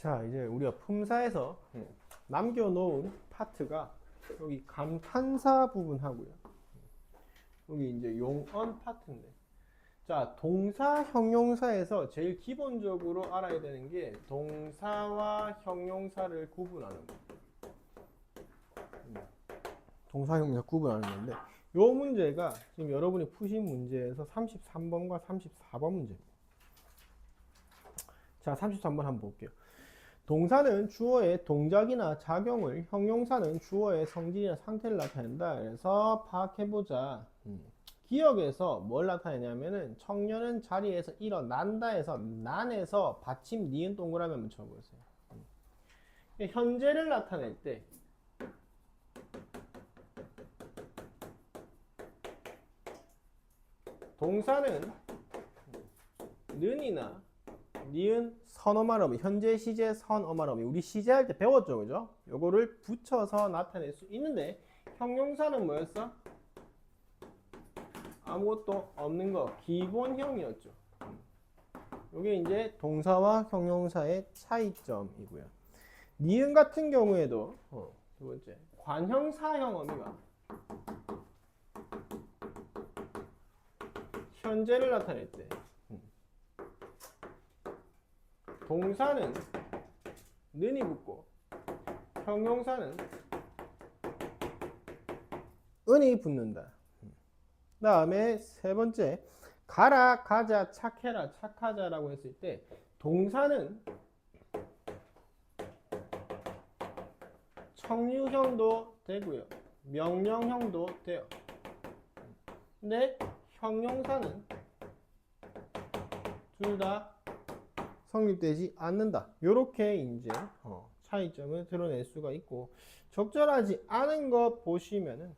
자, 이제 우리가 품사에서 남겨놓은 파트가 여기 감탄사 부분하고요. 여기 이제 용언 파트인데. 자, 동사, 형용사에서 제일 기본적으로 알아야 되는 게 동사와 형용사를 구분하는 거. 동사, 형용사 구분하는 건데, 요 문제가 지금 여러분이 푸신 문제에서 33번과 34번 문제입니다. 자, 33번 한번 볼게요. 동사는 주어의 동작이나 작용을, 형용사는 주어의 성질이나 상태를 나타낸다. 그래서 파악해보자. 기억에서 뭘 나타내냐면은 청년은 자리에서 일어난다 해서 난에서 받침 니은 동그라미 한번 쳐보세요. 현재를 나타낼 때 동사는 는이나 니은 선어말어미, 현재 시제 선어말어미, 우리 시제할 때 배웠죠, 그죠? 요거를 붙여서 나타낼 수 있는데 형용사는 뭐였어? 아무것도 없는 거, 기본형이었죠. 요게 이제 동사와 형용사의 차이점이고요. 니은 같은 경우에도 두 번째 관형사형 어미가 현재를 나타낼 때 동사는 는이 붙고 형용사는 은이 붙는다. 그 다음에 세 번째 가라, 가자, 착해라, 착하자라고 했을 때 동사는 청유형도 되고요, 명령형도 돼요. 근데 형용사는 둘 다 성립되지 않는다. 요렇게 이제 차이점을 드러낼 수가 있고, 적절하지 않은 거 보시면은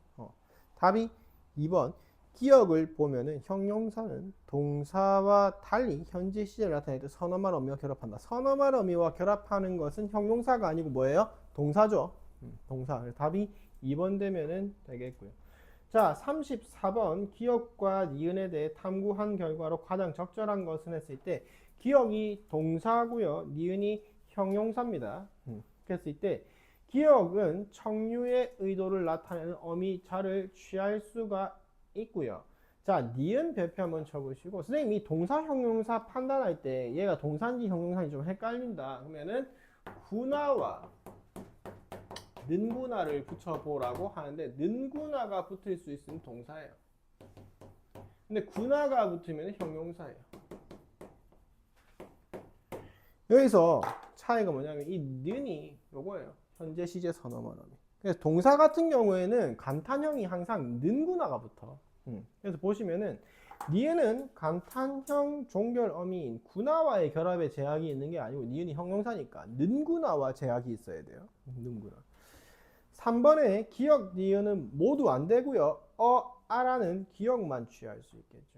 답이 2번 기억을 보면은 형용사는 동사와 달리 현재 시제를 나타낼 때 선어말 어미와 결합한다. 선어말 어미와 결합하는 것은 형용사가 아니고 뭐예요? 동사죠. 동사. 답이 2번 되면은 되겠고요. 자, 34번 기억과 니은에 대해 탐구한 결과로 가장 적절한 것은 했을 때 기억이 동사고요, 니은이 형용사입니다. 그랬을 때 기억은 청유의 의도를 나타내는 어미자를 취할 수가 있고요. 자, 니은 별표 한번 쳐보시고, 선생님이 동사 형용사 판단할 때 얘가 동사인지 형용사인지 좀 헷갈린다 그러면은 구나와 는구나를 붙여보라고 하는데, 는구나가 붙을 수 있으면 동사예요. 근데 구나가 붙으면 형용사예요. 여기서 차이가 뭐냐면 이 는이 요거예요. 현재 시제 선어말 어미. 그래서 동사 같은 경우에는 감탄형이 항상 는구나가 붙어. 그래서 보시면은 니은은 감탄형 종결 어미인 구나와의 결합에 제약이 있는 게 아니고 니은이 형용사니까 는구나와 제약이 있어야 돼요. 는구나. 3번에 기억 니은은 모두 안 되고요. 아라는 기억만 취할 수 있겠죠.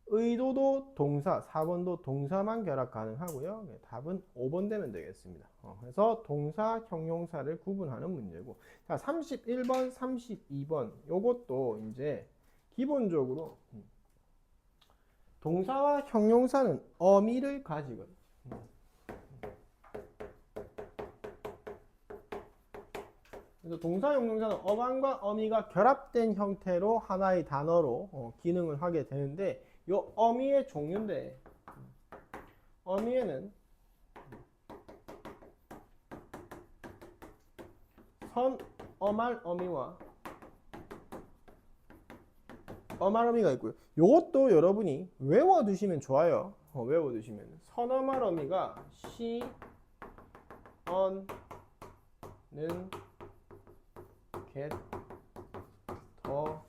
의도도 동사, 4번도 동사만 결합 가능하고요. 답은 5번 되면 되겠습니다. 그래서 동사, 형용사를 구분하는 문제고. 자, 31번, 32번. 요것도 이제 기본적으로 동사와 형용사는 어미를 가지거든요. 그래서 동사, 형용사는 어간과 어미가 결합된 형태로 하나의 단어로 기능을 하게 되는데, 요 어미의 종류인데, 어미에는 선 어말 어미와 어말 어미가 있고요. 요것도 여러분이 외워두시면 좋아요. 외워두시면 선어말 어미가 시, 언, 는, 겟, 더,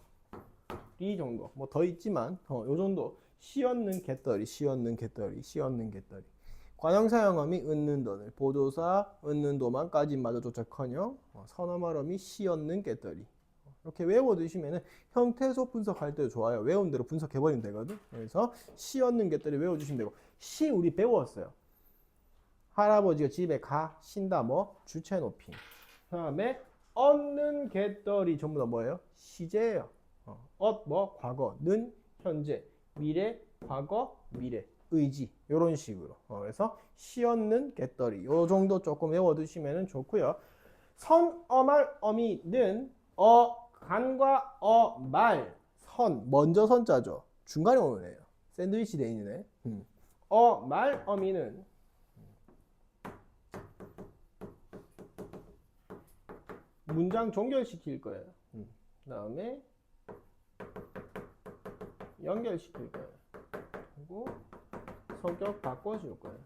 이 정도. 뭐 더 있지만 요 정도. 시얻는 개떨이, 시얻는 개떨이, 시얻는 개떨이. 관형사형 어미 은는 도늘, 보조사 은는 도만까지 마저조차커녕 선어말 어미 시얻는 개떨이. 이렇게 외워두시면은 형태소 분석할 때도 좋아요. 외운 대로 분석해버리면 되거든. 그래서 시얻는 개떨이 외워주시면 되고, 시 우리 배웠어요. 할아버지가 집에 가, 쉰다, 뭐 주체 높임. 그 다음에 얻는 개떨이 전부 다 뭐예요? 시제예요. 뭐 과거, 는 현재, 미래 과거, 미래. 의지 이런 식으로. 그래서 시얻는 개떨이 요 정도 조금 외워두시면 좋고요. 선, 어말, 어미는 간과 말, 선 먼저 선자죠. 중간에 오는 애예요. 샌드위치 돼 있는 애. 말, 어미는 문장 종결시킬 거예요. 그 다음에 연결시킬 거예요. 그리고 성격 바꿔줄 거예요.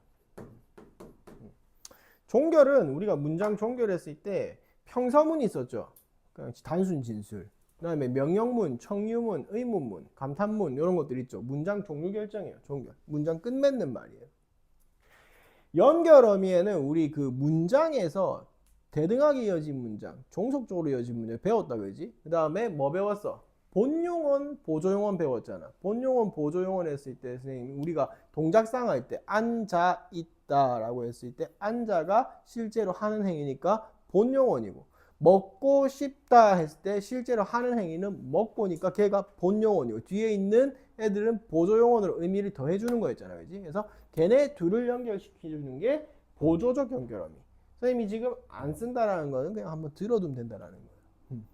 종결은 우리가 문장 종결했을 때 평서문이 있었죠. 그냥 단순 진술. 그 다음에 명령문, 청유문, 의문문, 감탄문 이런 것들 있죠. 문장 종류 결정이에요. 종결. 문장 끝맺는 말이에요. 연결 어미에는 우리 그 문장에서 대등하게 이어진 문장, 종속적으로 이어진 문장 배웠다 그지? 그 다음에 뭐 배웠어? 본용언, 보조용언 배웠잖아. 본용언, 보조용언 했을 때 선생님 우리가 동작상 할 때 앉아 있다라고 했을 때 앉아가 실제로 하는 행위니까 본용언이고 먹고 싶다 했을 때 실제로 하는 행위는 먹고니까 걔가 본용언이고 뒤에 있는 애들은 보조용언으로 의미를 더해주는 거였잖아 그지? 그래서 걔네 둘을 연결시켜주는 게 보조적 연결어미. 선생님이 지금 안 쓴다라는 거는 그냥 한번 들어두면 된다라는 거예요.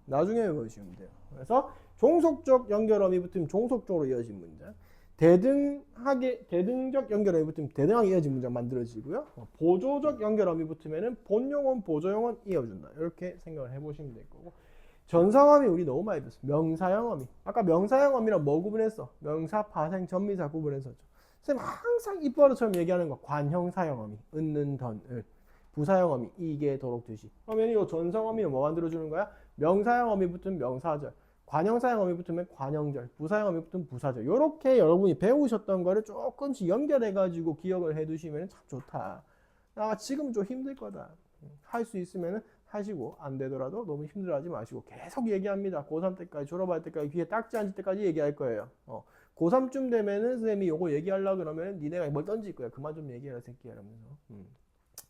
나중에 외우시면 돼요. 그래서 종속적 연결어미 붙으면 종속적으로 이어진 문장, 대등적 연결어미 붙으면 대등하게 이어진 문장 만들어지고요. 보조적 연결어미 붙으면은 본용언, 보조용언 이어준다. 이렇게 생각을 해보시면 될 거고. 전사어미 우리 너무 많이 배웠어. 명사형어미. 아까 명사형어미랑 뭐 구분했어? 명사, 파생, 전미사 구분했었죠. 선생님 항상 입버릇처럼 얘기하는 거 관형사형어미, 은는, 던을. 부사형어미, 이게, 도록, 드시. 그러면 이 전사형어미는 뭐 만들어주는 거야? 명사형어미 붙으면 명사절, 관형사형어미 붙으면 관형절, 부사형어미 붙으면 부사절. 이렇게 여러분이 배우셨던 거를 조금씩 연결해가지고 기억을 해두시면 참 좋다. 지금 좀 힘들 거다. 할 수 있으면 하시고 안 되더라도 너무 힘들어하지 마시고 계속 얘기합니다. 고3 때까지 졸업할 때까지 귀에 딱지 앉을 때까지 얘기할 거예요. 고3쯤 되면은 선생님이 요거 얘기하려고 그러면 니네가 뭘 던질 거야. 그만 좀 얘기해라 새끼야 이러면서.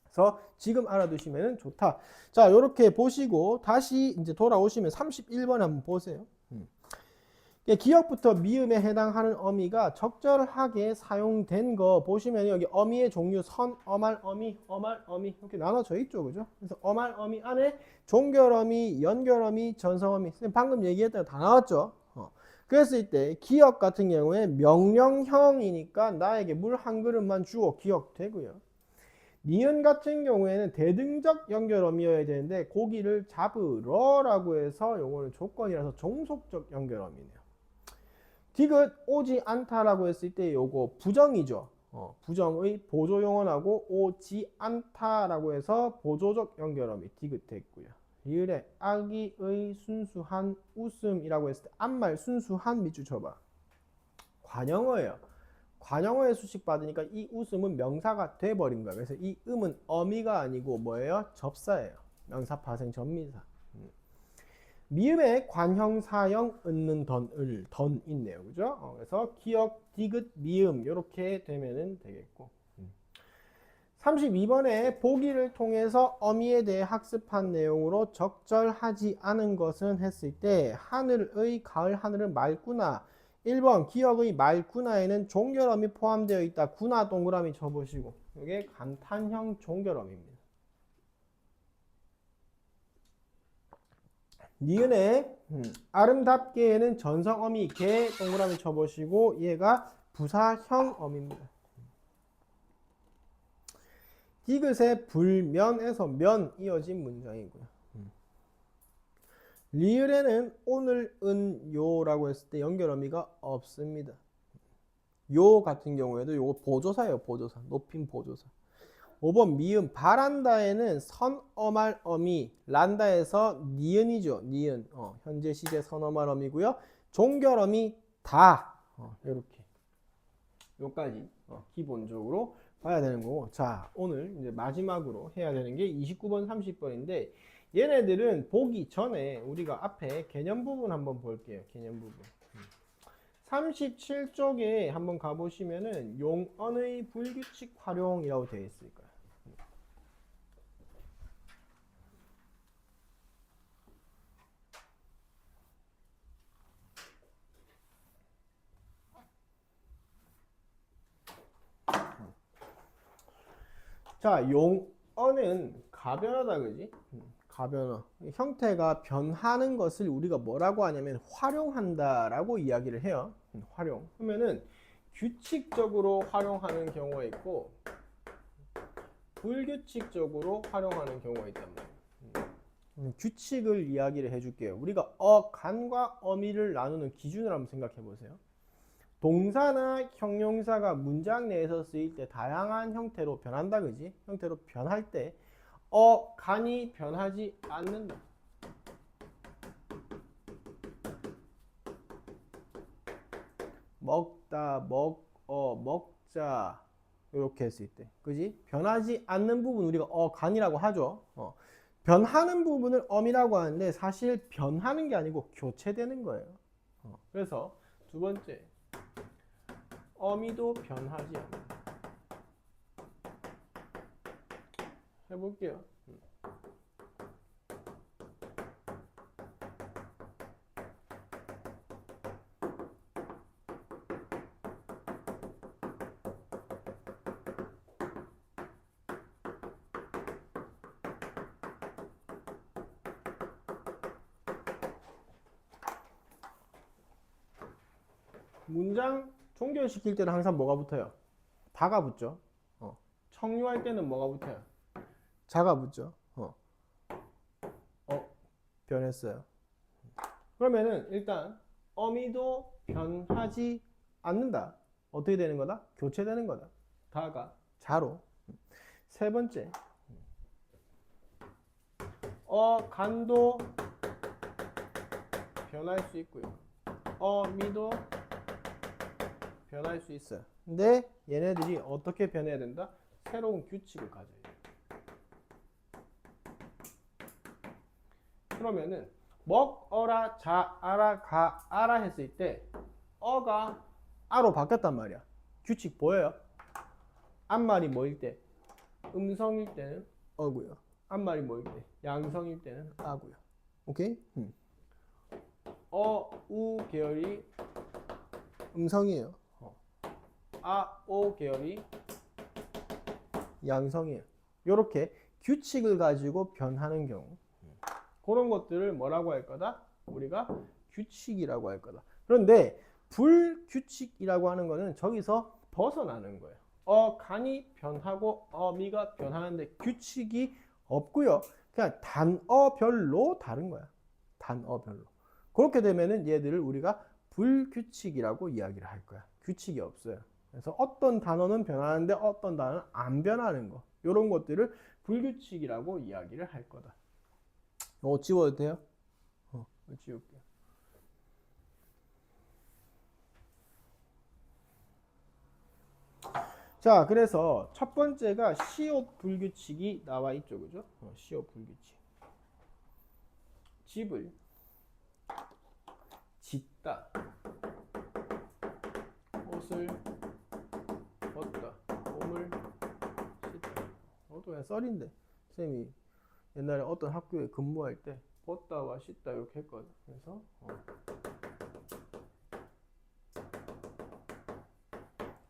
그래서 지금 알아두시면 좋다. 자, 요렇게 보시고 다시 이제 돌아오시면 31번 한번 보세요. 기역부터 미음에 해당하는 어미가 적절하게 사용된 거 보시면 여기 어미의 종류 선, 어말, 어미, 어말, 어미 이렇게 나눠져 있죠. 그죠? 그래서 어말, 어미 안에 종결어미, 연결어미, 전성어미 방금 얘기했던 거 다 나왔죠. 그랬을 때 기역 같은 경우에 명령형이니까 나에게 물 한 그릇만 주어 기억되고요. 니은 같은 경우에는 대등적 연결어미여야 되는데 고기를 잡으러라고 해서 요거는 조건이라서 종속적 연결어미네요. 디귿 오지 않다라고 했을 때 요거 부정이죠. 부정의 보조용언하고 오지 않다라고 해서 보조적 연결어미 디귿 됐고요. 리을에 아기의 순수한 웃음이라고 했을 때 앞말 순수한 밑줄 쳐봐. 관형어예요. 관형어의 수식 받으니까 이 웃음은 명사가 돼버린 거예요. 그래서 이 음은 어미가 아니고 뭐예요? 접사예요. 명사, 파생, 전미사. 미음에 관형사형 은는 던을 던 있네요. 그죠? 그래서 기역, 디귿, 미음 이렇게 되면은 되겠고. 32번에 보기를 통해서 어미에 대해 학습한 내용으로 적절하지 않은 것은 했을 때 하늘의 가을 하늘은 맑구나. 1번 기역의 맑구나에는 종결어미 포함되어 있다. 구나 동그라미 쳐보시고 이게 감탄형 종결어미입니다. 니은에 아름답게에는 전성어미 개 동그라미 쳐보시고 얘가 부사형 어미입니다. 디귿의 불면에서 면 이어진 문장이고요. 리을에는 오늘 은 요라고 했을 때 연결어미가 없습니다. 요 같은 경우에도 요거 보조사예요. 보조사. 높임 보조사. 5번 미음 바란다에는 선어말 어미 란다에서 니은이죠. 니은. 현재 시제 선어말 어미고요. 종결어미 다. 이렇게. 요까지 기본적으로 봐야 되는 거고. 자, 오늘 이제 마지막으로 해야 되는 게 29번, 30번인데 얘네들은 보기 전에 우리가 앞에 개념 부분 한번 볼게요. 개념 부분. 37쪽에 한번 가보시면은 용언의 불규칙 활용이라고 되어 있을 거예요. 자, 용어는 가변하다, 그지? 가변화. 형태가 변하는 것을 우리가 뭐라고 하냐면 활용한다라고 이야기를 해요. 활용. 그러면은 규칙적으로 활용하는 경우가 있고 불규칙적으로 활용하는 경우가 있단 말이에요. 규칙을 이야기를 해줄게요. 우리가 간과 어미를 나누는 기준을 한번 생각해 보세요. 동사나 형용사가 문장 내에서 쓰일 때 다양한 형태로 변한다, 그지? 형태로 변할 때 간이 변하지 않는다. 먹다, 먹자 이렇게 했을 때, 그지? 변하지 않는 부분 우리가 간이라고 하죠. 변하는 부분을 어미라고 하는데 사실 변하는 게 아니고 교체되는 거예요. 그래서 두 번째, 어미도 변하지 않는다. 해볼게요. 문장 종결시킬 때는 항상 뭐가 붙어요? 다가 붙죠. 청유할 때는 뭐가 붙어요? 자가 붙죠. 변했어요. 그러면은 일단 어미도 변하지 않는다. 어떻게 되는 거다? 교체되는 거다. 다가 자로. 세 번째, 간도 변할 수 있고요. 어미도 변할 수 있어요. 근데 얘네들이 어떻게 변해야 된다? 새로운 규칙을 가져야 돼요. 그러면은 먹어라, 자아라, 가아라 했을 때 어가 아로 바뀌었단 말이야. 규칙 보여요? 앞말이 뭐일 때? 음성일 때는 어고요. 앞말이 뭐일 때? 양성일 때는 아고요. 오케이? 우 계열이 음성이에요. 오 계열이 양성이에요. 이렇게 규칙을 가지고 변하는 경우, 그런 것들을 뭐라고 할 거다? 우리가 규칙이라고 할 거다. 그런데 불규칙이라고 하는 거는 저기서 벗어나는 거예요. 간이 변하고 어미가 변하는데 규칙이 없고요. 그냥 단어별로 다른 거야. 단어별로. 그렇게 되면은 얘들을 우리가 불규칙이라고 이야기를 할 거야. 규칙이 없어요. 그래서 어떤 단어는 변하는데 어떤 단어는 안 변하는 거, 이런 것들을 불규칙이라고 이야기를 할 거다. 지워도 돼요? 지울게요. 자, 그래서 첫 번째가 시옷 불규칙이 나와 있죠, 그죠? 시옷 불규칙. 집을 짓다, 옷을 벗다, 몸을 씻다. 이것도 그냥 썰인데 쌤이 옛날에 어떤 학교에 근무할 때 벗다와 씻다 이렇게 했거든. 그래서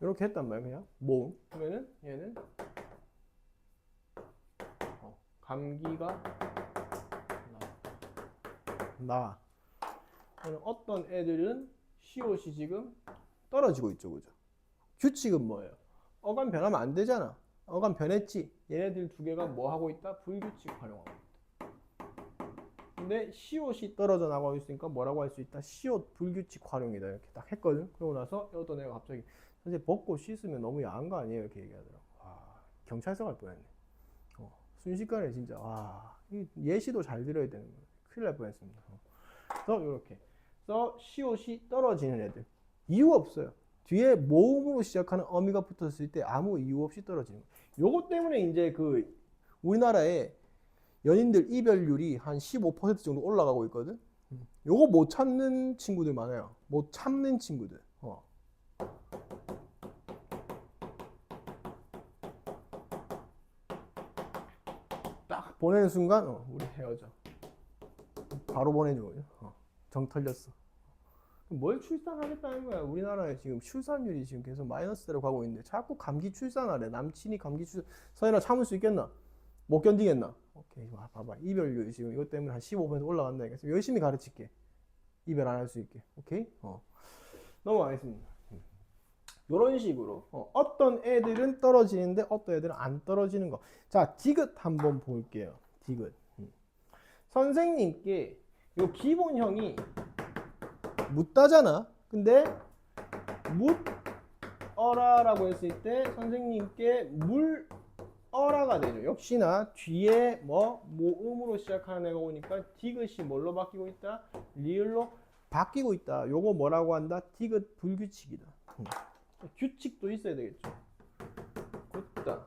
이렇게 했단 말이야. 그냥 모음. 그러면은 얘는 감기가 나. 어떤 애들은 시옷이 지금 떨어지고 있죠, 그죠? 규칙은 뭐예요? 어감 변하면 안 되잖아. 어감 변했지. 얘네들 두 개가 뭐 하고 있다? 불규칙 활용하고 있다. 근데 시옷이 떨어져 나가고 있으니까 뭐라고 할 수 있다? 시옷 불규칙 활용이다. 이렇게 딱 했거든. 그러고 나서 어떤 애가 갑자기 선생님 벗고 씻으면 너무 야한 거 아니에요? 이렇게 얘기하더라고. 와, 경찰서 갈 뻔했네. 순식간에 진짜 와, 예시도 잘 들어야 되는 거예요. 큰일 날 뻔했습니다. 그래서 이렇게 그래서 시옷이 떨어지는 애들 이유 없어요. 뒤에 모음으로 시작하는 어미가 붙었을 때 아무 이유 없이 떨어지는 거예요. 요것 때문에 이제 그 우리나라에 연인들 이별률이 한 15% 정도 올라가고 있거든. 요거 못 참는 친구들 많아요. 못 참는 친구들. 딱 보내는 순간 우리 헤어져. 바로 보내줘. 정 털렸어. 뭘 출산하겠다는 거야? 우리나라에 지금 출산율이 지금 계속 마이너스대로 가고 있는데 자꾸 감기 출산하래. 남친이 감기 출산. 서연아 참을 수 있겠나? 못 견디겠나? 오케이, 와, 봐봐. 이별률 지금 이것 때문에 한 15% 올라간다. 그래서 열심히 가르칠게. 이별 안 할 수 있게. 오케이? 넘어가겠습니다. 이런 식으로 어떤 애들은 떨어지는데 어떤 애들은 안 떨어지는 거. 자, 디귿 한번 볼게요. 디귿. 선생님께 요 기본형이 묻다잖아. 근데 묻어라라고 했을 때 선생님께 물어라가 되죠. 역시나 뒤에 모음으로 시작하는 애가 오니까 디귿이 뭘로 바뀌고 있다? 리을로 바뀌고 있다. 요거 뭐라고 한다? 디귿 불규칙이다. 규칙도 있어야 되겠죠. 굿다.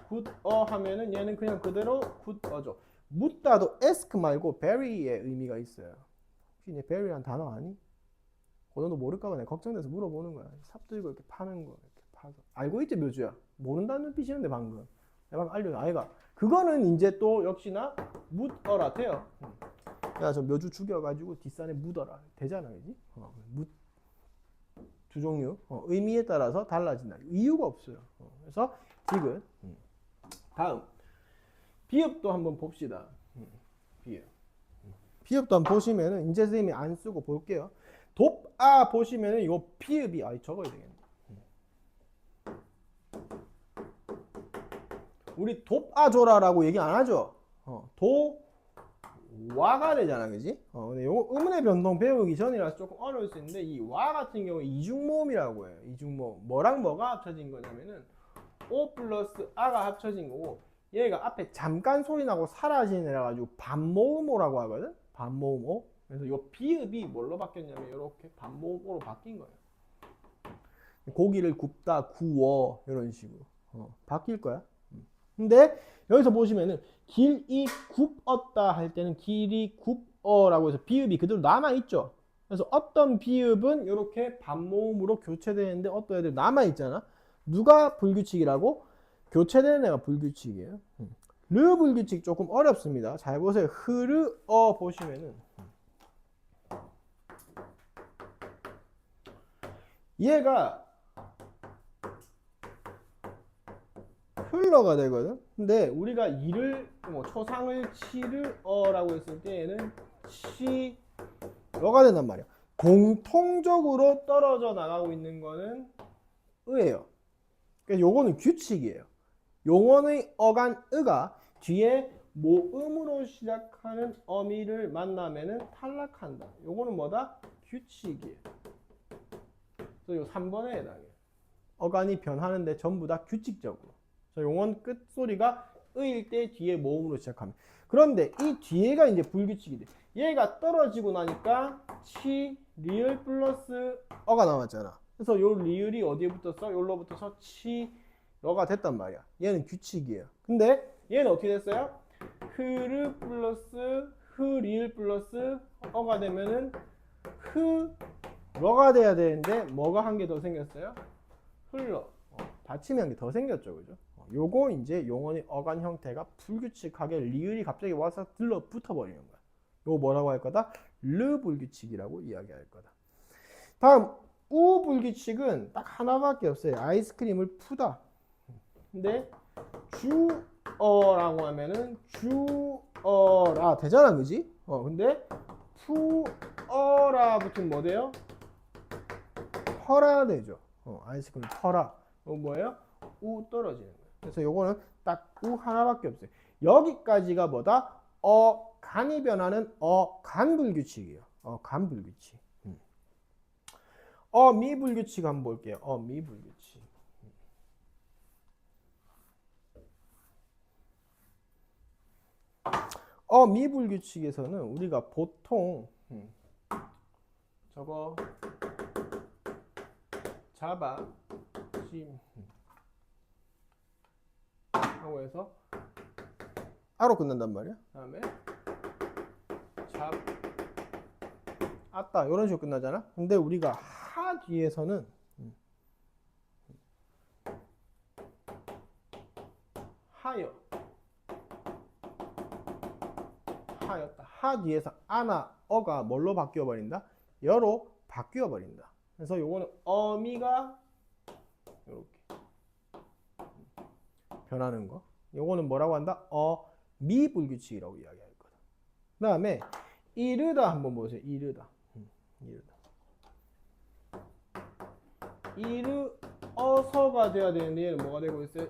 굿어 하면은 얘는 그냥 그대로 굿어죠. 묻다도 ask 말고 bury의 의미가 있어요. 혹시 얘 bury란 단어 아니? 그정도 모를까봐 내가 걱정돼서 물어보는 거야. 삽 들고 이렇게 파는 거 이렇게 파서 알고 있지 묘주야? 모른다는 눈빛이는데 방금 내가 알려 아이가 그거는 이제 또 역시나 묻어라 돼요. 야 저 묘주 죽여가지고 뒷산에 묻어라 되잖아, 그지? 두 종류 의미에 따라서 달라진다. 이유가 없어요. 그래서 디귿. 다음 비읍도 한번 봅시다. 비읍도 한번 보시면은 이제 선생님이 안 쓰고 볼게요. 돕아 보시면은 이거 비읍이 적어야 되겠네. 우리 돕아줘라라고 얘기 안 하죠. 와가 되잖아, 그지? 근데 요거 의문의 변동 배우기 전이라서 조금 어려울 수 있는데 이 와 같은 경우에 이중모음이라고 해요. 이중모음. 뭐랑 뭐가 합쳐진 거냐면은 오 플러스 아가 합쳐진 거고 얘가 앞에 잠깐 소리 나고 사라지는 애라 가지고 반모음오라고 하거든. 반모음오. 그래서 요 비읍이 뭘로 바뀌었냐면 이렇게 반모음오로 바뀐 거예요. 고기를 굽다, 구워 이런 식으로 바뀔 거야. 근데 여기서 보시면은 길이 굽었다 할 때는 길이 굽어라고 해서 비읍이 그대로 남아있죠. 그래서 어떤 비읍은 이렇게 반모음으로 교체되는데 어떤 애들 남아있잖아. 누가 불규칙이라고? 교체되는 애가 불규칙이에요. 르 불규칙 조금 어렵습니다. 잘 보세요. 흐르어 보시면은 얘가 흘러가 되거든. 근데 우리가 이를 초상을 치르어라고 했을 때 얘는 치어가 된단 말이야. 공통적으로 떨어져 나가고 있는 거는 의예요. 그러니까 요거는 규칙이에요. 용언의 어간 의가 뒤에 모음으로 시작하는 어미를 만나면은 탈락한다. 요거는 뭐다? 규칙이에요. 그래서 요 3번에 해당해요. 어간이 변하는데 전부 다 규칙적으로. 용언 끝소리가 의일 때 뒤에 모음으로 시작합니다. 그런데 이 뒤에가 이제 불규칙이 돼. 얘가 떨어지고 나니까 치, 리을 플러스 어가 나왔잖아. 그래서 요 리을이 어디에 붙었어? 요로 붙어서 치, 어가 됐단 말이야. 얘는 규칙이에요. 근데 얘는 어떻게 됐어요? 흐르 플러스 흐리을 플러스 어가 되면은 흐러가 돼야 되는데 뭐가 한 개 더 생겼어요? 흘러. 받침이 한 개 더 생겼죠, 그죠? 요거 이제 용언의 어간 형태가 불규칙하게 리을이 갑자기 와서 들러붙어 버리는 거야. 요거 뭐라고 할 거다? 르 불규칙이라고 이야기할 거다. 다음 우 불규칙은 딱 하나밖에 없어요. 아이스크림을 푸다. 근데 주어라고 하면은 주어라 되잖아, 그지? 근데 푸어라 붙으면 뭐 돼요? 퍼라 되죠. 아이스크림 퍼라. 이거 뭐예요? 우 떨어지는 거예요. 그래서 요거는 딱 우 하나밖에 없어요. 여기까지가 뭐다? 간이 변하는 간 불규칙이에요. 간 불규칙. 미 불규칙 한번 볼게요. 미 불규칙. 미 불규칙에서는 우리가 보통 저거 잡아 심 하고 해서 아로 끝난단 말이야. 다음에 잡 아따 이런 식으로 끝나잖아. 근데 우리가 하 뒤에서는 하였다. 하 뒤에서 아나 어가 뭘로 바뀌어 버린다? 여로 바뀌어 버린다. 그래서 요거는 어미가 이렇게 변하는 거. 요거는 뭐라고 한다? 미불규칙이라고 이야기할 거다. 그 다음에 이르다 한번 보세요. 이르다. 이르다. 이르어서가 돼야 되는데 얘는 뭐가 되고 있어요?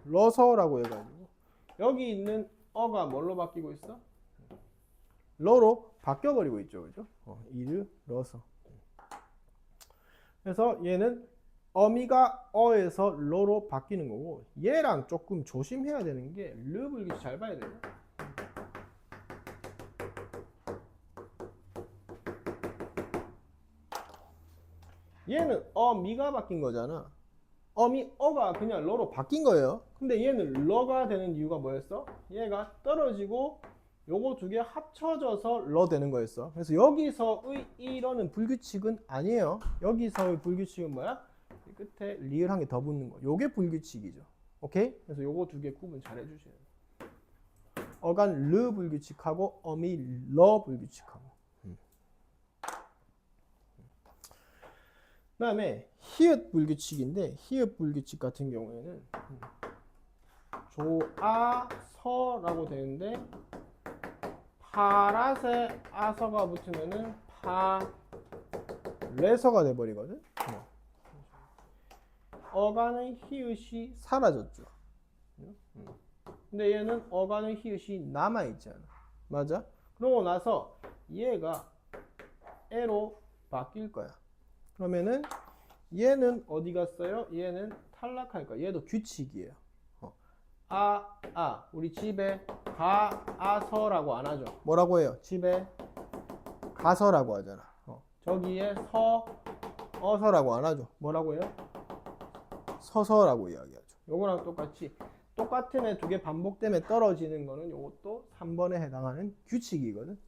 이르러서라고 해가지고 여기 있는 어가 뭘로 바뀌고 있어? 러로 바뀌어버리고 있죠. 그죠? 이르러서. 그래서 얘는 어미가 어에서 러로 바뀌는 거고 얘랑 조금 조심해야 되는 게 르 불규칙 잘 봐야 돼요. 얘는 어미가 바뀐 거잖아. 어가 그냥 러로 바뀐 거예요. 근데 얘는 러가 되는 이유가 뭐였어? 얘가 떨어지고 요거 두 개 합쳐져서 러 되는 거였어. 그래서 여기서의 이러는 불규칙은 아니에요. 여기서의 불규칙은 뭐야? 이 끝에 리을 한 개 더 붙는 거. 요게 불규칙이죠. 오케이? 그래서 요거 두 개 구분 잘 해주셔야 돼요. 어간 르 불규칙하고 어미 러 불규칙하고. 그 다음에 히읗 불규칙인데 히읗 불규칙 같은 경우에는 조아서라고 되는데 파라세 아서가 붙으면은 파레서가 돼버리거든. 어간의 히읗이 사라졌죠. 근데 얘는 어간의 히읗이 남아있잖아. 맞아? 그러고 나서 얘가 에로 바뀔 거야. 그러면은 얘는 어디 갔어요? 얘는 탈락할 거야. 얘도 규칙이에요. 우리 집에 가서라고 안 하죠. 뭐라고 해요? 집에 가서라고 하잖아. 저기에 어서라고 안 하죠. 뭐라고 해요? 서서라고 이야기하죠. 요거랑 똑같이 똑같은 애 두 개 반복되면 떨어지는 거는 요것도 3번에 해당하는 규칙이거든.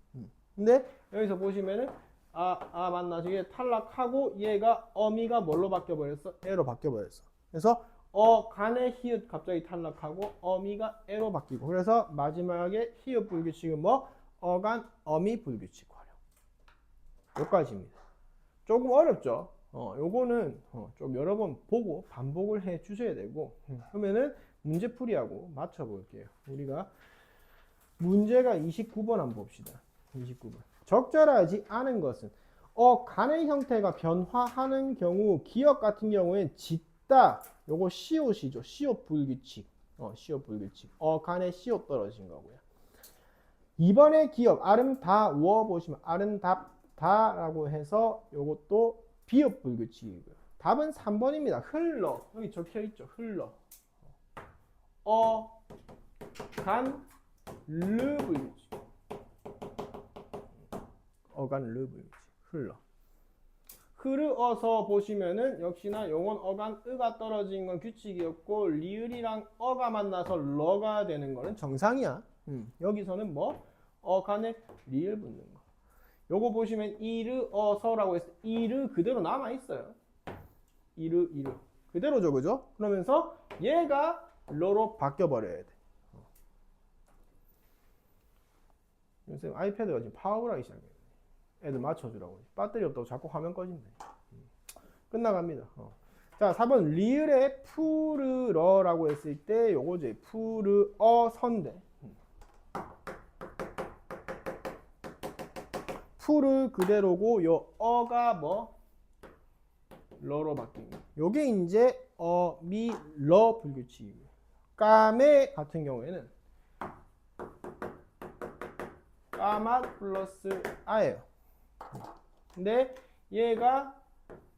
근데 여기서 보시면은 맞나? 저게 탈락하고 얘가 어미가 뭘로 바뀌어 버렸어? 에로 바뀌어 버렸어. 그래서 간의 히읗 갑자기 탈락하고 어미가 에로 바뀌고 그래서 마지막에 히읗 불규칙은 뭐? 어간 어미 불규칙 활용. 여기까지입니다. 조금 어렵죠? 요거는 좀 여러 번 보고 반복을 해 주셔야 되고 그러면은 문제풀이하고 맞춰 볼게요. 우리가 문제가 29번 한번 봅시다. 29번. 적절하지 않은 것은 간의 형태가 변화하는 경우 기억 같은 경우엔 짓다 요거 시옷이죠. 시옷 불규칙. 시옷 불규칙. 간의 시옷 떨어진 거고요. 2번의 기억 아름다워 보시면 아름답다라고 해서 요것도 비읍 불규칙이고요. 답은 3번입니다. 흘러. 여기 적혀 있죠. 흘러. 간 르 불규칙. 어간 르 불규칙. 흘러. 흐르어서 보시면은 역시나 요건 어간 으가 떨어진 건 규칙이었고 리을이랑 어가 만나서 러가 되는 거는 정상이야. 여기서는 뭐 어간에 리을 붙는 거. 요거 보시면 이르어서라고 했을 때 이르 그대로 남아 있어요. 이르 그대로죠, 그죠? 그러면서 얘가 러로 바뀌어 버려야 돼. 요새 아이패드가 지금 파워를 하기 시작해요. 애들 맞춰주라고. 배터리 없다고 자꾸 화면 꺼진대. 끝나갑니다. 자, 4번 리을에 푸르러라고 했을 때 요거지. 푸르어선데. 푸르 그대로고 요 어가 뭐? 러로 바뀐 거. 요게 이제 미러 불규칙이고요. 까메 같은 경우에는 까맛 플러스 아예요. 근데 얘가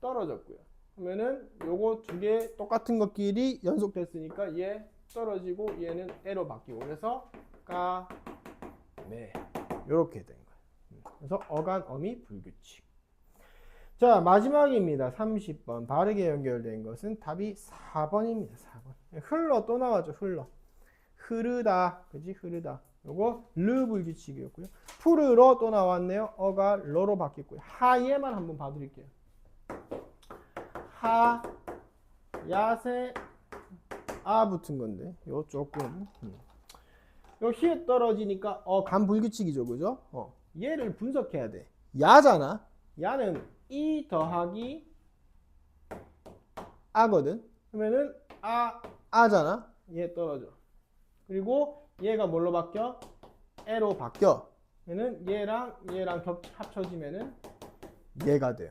떨어졌고요. 그러면은 요거 두 개 똑같은 것끼리 연속됐으니까 얘 떨어지고 얘는 에로 바뀌고 그래서 까메 요렇게 된 거예요. 그래서 어간 어미 불규칙. 자, 마지막입니다. 30번. 바르게 연결된 것은 답이 4번입니다. 4번. 흘러 또 나가죠. 흘러. 흐르다. 그지? 흐르다. 요거 르 불규칙이었고요. 푸르러 또 나왔네요. 어가 러로 바뀌었고요. 하예만 한번 봐드릴게요. 하, 야세, 붙은 건데 요 조금 요 히읗 떨어지니까 간 불규칙이죠. 그죠? 얘를 분석해야 돼. 야잖아. 야는 이 더하기 아거든. 그러면은 아잖아. 얘 떨어져. 그리고 얘가 뭘로 바뀌어? 에로 바뀌어. 그러면은 얘랑 합쳐지면은 얘가 돼요.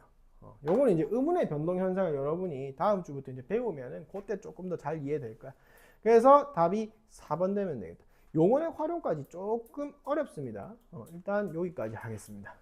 요거는 이제 의문의 변동 현상을 여러분이 다음 주부터 이제 배우면은 그때 조금 더 잘 이해될 거야. 그래서 답이 4번 되면 되겠다. 용언의 활용까지 조금 어렵습니다. 일단 여기까지 하겠습니다.